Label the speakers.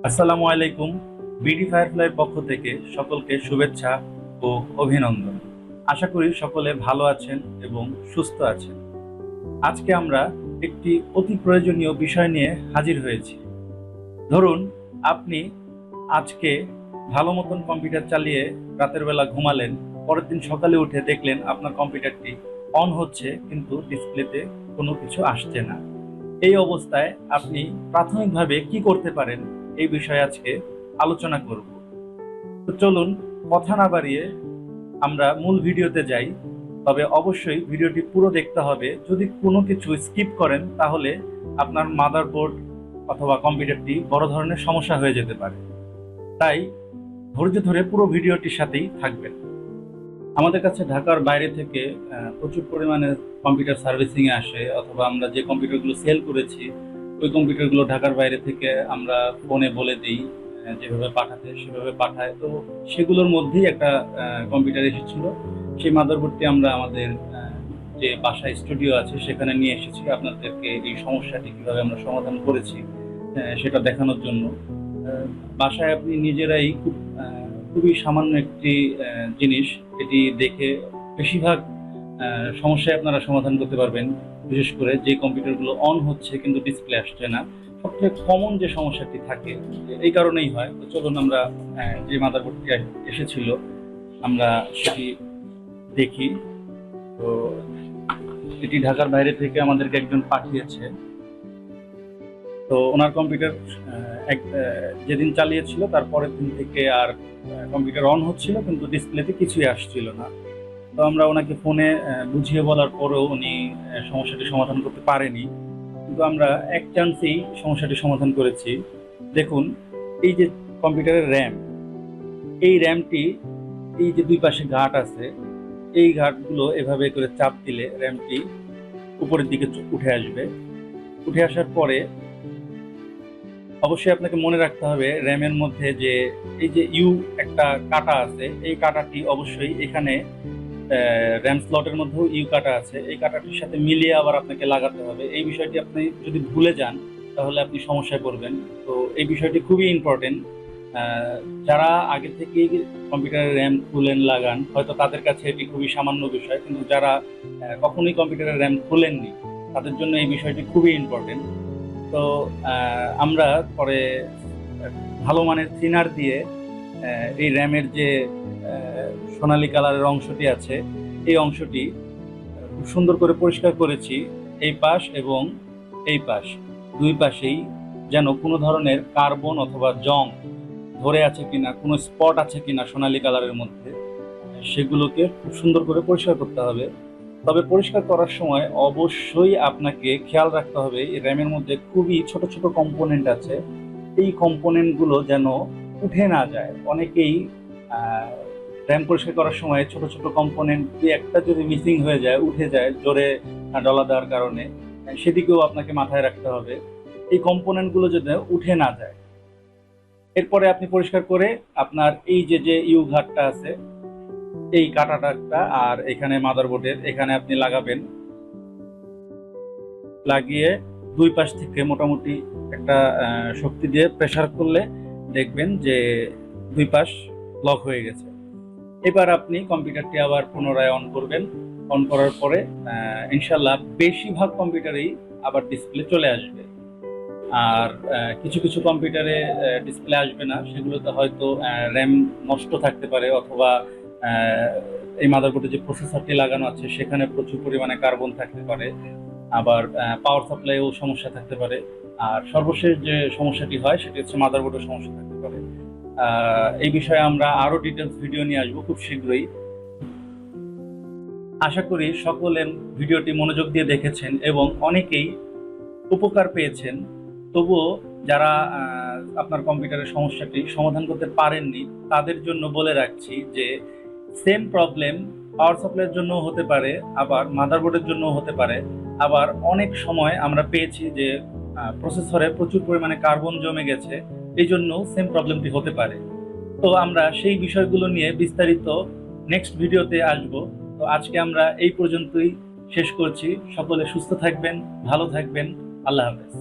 Speaker 1: আসসালামু আলাইকুম। বিডি ফায়ারফ্লাইয়ের পক্ষ থেকে সকলকে শুভেচ্ছা ও অভিনন্দন। আশা করি সকলে ভালো আছেন এবং সুস্থ আছেন। আজকে আমরা একটি অতি প্রয়োজনীয় বিষয় নিয়ে হাজির হয়েছি। ধরুন আপনি আজকে ভালো মতন কম্পিউটার চালিয়ে রাতের বেলা ঘুমালেন, পরের দিন সকালে উঠে দেখলেন আপনার কম্পিউটারটি অন হচ্ছে কিন্তু ডিসপ্লেতে কোনো কিছু আসছে না। এই অবস্থায় আপনি প্রাথমিকভাবে কি করতে পারেন এই বিষয়ে আজকে আলোচনা করব। তো চলুন কথা না বাড়িয়ে আমরা মূল ভিডিওতে যাই। তবে অবশ্যই ভিডিওটি পুরো দেখতে হবে। যদি কোনো কিছু স্কিপ করেন তাহলে আপনার মাদারবোর্ড অথবা কম্পিউটারটি বড় ধরনের সমস্যা হয়ে যেতে পারে। তাই ধৈর্য ধরে পুরো ভিডিওটির সাথেই থাকবেন। আমাদের কাছে ঢাকার বাইরে থেকে প্রচুর পরিমাণে কম্পিউটার সার্ভিসিংয়ে আসে, অথবা আমরা যে কম্পিউটারগুলো সেল করেছি ওই কম্পিউটারগুলো ঢাকার বাইরে থেকে আমরা ফোনে বলে দিই যেভাবে পাঠাতে সেভাবে পাঠায়। তো সেগুলোর মধ্যেই একটা কম্পিউটার এসেছিল। সেই মাদারবোর্ডটি আমরা আমাদের যে বাসায় স্টুডিও আছে সেখানে নিয়ে এসেছি আপনাদেরকে এই সমস্যাটি কীভাবে আমরা সমাধান করেছি সেটা দেখানোর জন্য। বাসায় আপনি নিজেরাই খুবই সামান্য একটি জিনিস, এটি দেখে বেশিরভাগ সমস্যায় আপনারা সমাধান করতে পারবেন। বিশেষ করে যে কম্পিউটারগুলো অন হচ্ছে কিন্তু ডিসপ্লে আসছে না, সবচেয়ে কমন যে সমস্যাটি থাকে এই কারণেই হয়। তো চলুন আমরা যে মাদারবোর্ডটি এসেছিল আমরা সেটি দেখি। তো এটি ঢাকার বাইরে থেকে আমাদেরকে একজন পাঠিয়েছে। তো ওনার কম্পিউটার যেদিন চালিয়েছিল তারপরের দিন থেকে আর কম্পিউটার অন হচ্ছিল কিন্তু ডিসপ্লেতে কিছুই আসছিল না। তো আমরা ওনাকে ফোনে বুঝিয়ে বলার পরেও উনি সমস্যাটি সমাধান করতে পারেনি, কিন্তু আমরা এক চান্সেই সমস্যাটি সমাধান করেছি। দেখুন, এই যে কম্পিউটারের র্যাম, এই র্যামটি এই যে দুই পাশে ঘাট আছে, এই ঘাটগুলো এভাবে করে চাপ দিলে র্যামটি উপরের দিকে উঠে আসবে। উঠে আসার পরে অবশ্যই আপনাকে মনে রাখতে হবে র্যামের মধ্যে যে এই যে ইউ একটা কাটা আছে, এই কাটাটি অবশ্যই এখানে র্যাম স্লটের মধ্যেও ইউ কাটা আছে, এই কাটাটির সাথে মিলিয়ে আবার আপনাকে লাগাতে হবে। এই বিষয়টি আপনি যদি ভুলে যান তাহলে আপনি সমস্যায় পড়বেন। তো এই বিষয়টি খুবই ইম্পর্টেন্ট। যারা আগে থেকেই কম্পিউটারের র্যাম খুলেন লাগান হয়তো তাদের কাছে এটি খুবই সামান্য বিষয়, কিন্তু যারা কখনোই কম্পিউটারের র্যাম খুলেননি তাদের জন্য এই বিষয়টি খুবই ইম্পর্টেন্ট। তো আমরা পরে ভালো মানের থিনার দিয়ে এই র্যামের যে সোনালী কালারের অংশটি আছে এই অংশটি খুব সুন্দর করে পরিষ্কার করেছি। এই পাশ এবং এই পাশ দুই পাশেই যেন কোনো ধরনের কার্বন অথবা জং ধরে আছে কিনা, কোনো স্পট আছে কিনা সোনালী কালারের মধ্যে, সেগুলোকে খুব সুন্দর করে পরিষ্কার করতে হবে। তবে পরিষ্কার করার সময় অবশ্যই আপনাকে খেয়াল রাখতে হবে এই র্যামের মধ্যে খুবই ছোট ছোট কম্পোনেন্ট আছে, এই কম্পোনেন্টগুলো যেন উঠে না যায়। অনেকেই র্যাম পরিষ্কার করার সময় ছোট ছোট কম্পোনেন্ট একটা যদি মিসিং হয়ে যায়, উঠে যায় জোরে ডলা দেওয়ার কারণে, সেদিকেও আপনাকে মাথায় রাখতে হবে এই কম্পোনেন্টগুলো যেন উঠে না যায়। এরপরে আপনি পরিষ্কার করে আপনার এই যে যে ইউ ঘাটটা আছে এই কাটাটা আর এখানে মাদারবোর্ডের এখানে আপনি লাগাবেন। লাগিয়ে দুই পাশ থেকে মোটামুটি একটা শক্তি দিয়ে প্রেসার করলে দেখবেন যে দুই পাশ লক হয়ে গেছে। এবার আপনি কম্পিউটারটি আবার পুনরায় অন করবেন। অন করার পরে ইনশাল্লাহ বেশিরভাগ কম্পিউটারেই আবার ডিসপ্লে চলে আসবে। আর কিছু কিছু কম্পিউটারে ডিসপ্লে আসবে না, সেগুলোতে হয়তো র্যাম নষ্ট থাকতে পারে, অথবা এই মাদারবোর্ডে যে প্রসেসরটি লাগানো আছে সেখানে প্রচুর পরিমাণে কার্বন থাকতে পারে, আবার পাওয়ার সাপ্লাইও সমস্যা থাকতে পারে। আর সর্বশেষ যে সমস্যাটি হয় সেটি হচ্ছে মাদারবোর্ডের সমস্যা থাকতে পারে। এই বিষয়ে আমরা আরো ডিটেলস ভিডিও নিয়ে আসবো খুব শীঘ্রই। আশা করি সকলে ভিডিওটি মনোযোগ দিয়ে দেখেছেন এবং অনেকেই উপকার পেয়েছেন। তবুও যারা আপনার কম্পিউটারের সমস্যাটি সমাধান করতে পারেননি তাদের জন্য বলে রাখছি যে সেম প্রবলেম পাওয়ার সাপ্লাইয়ের জন্য হতে পারে, আবার মাদারবোর্ডের জন্য হতে পারে। আবার অনেক সময় আমরা পেয়েছি যে প্রসেসরে প্রচুর পরিমাণে কার্বন জমে গেছে, এই জন্য সেম প্রবলেমটি হতে পারে। তো আমরা সেই বিষয়গুলো নিয়ে বিস্তারিত নেক্সট ভিডিওতে আসব। তো আজকে আমরা এই পর্যন্তই শেষ করছি। সকলে সুস্থ থাকবেন, ভালো থাকবেন। আল্লাহ হাফেজ।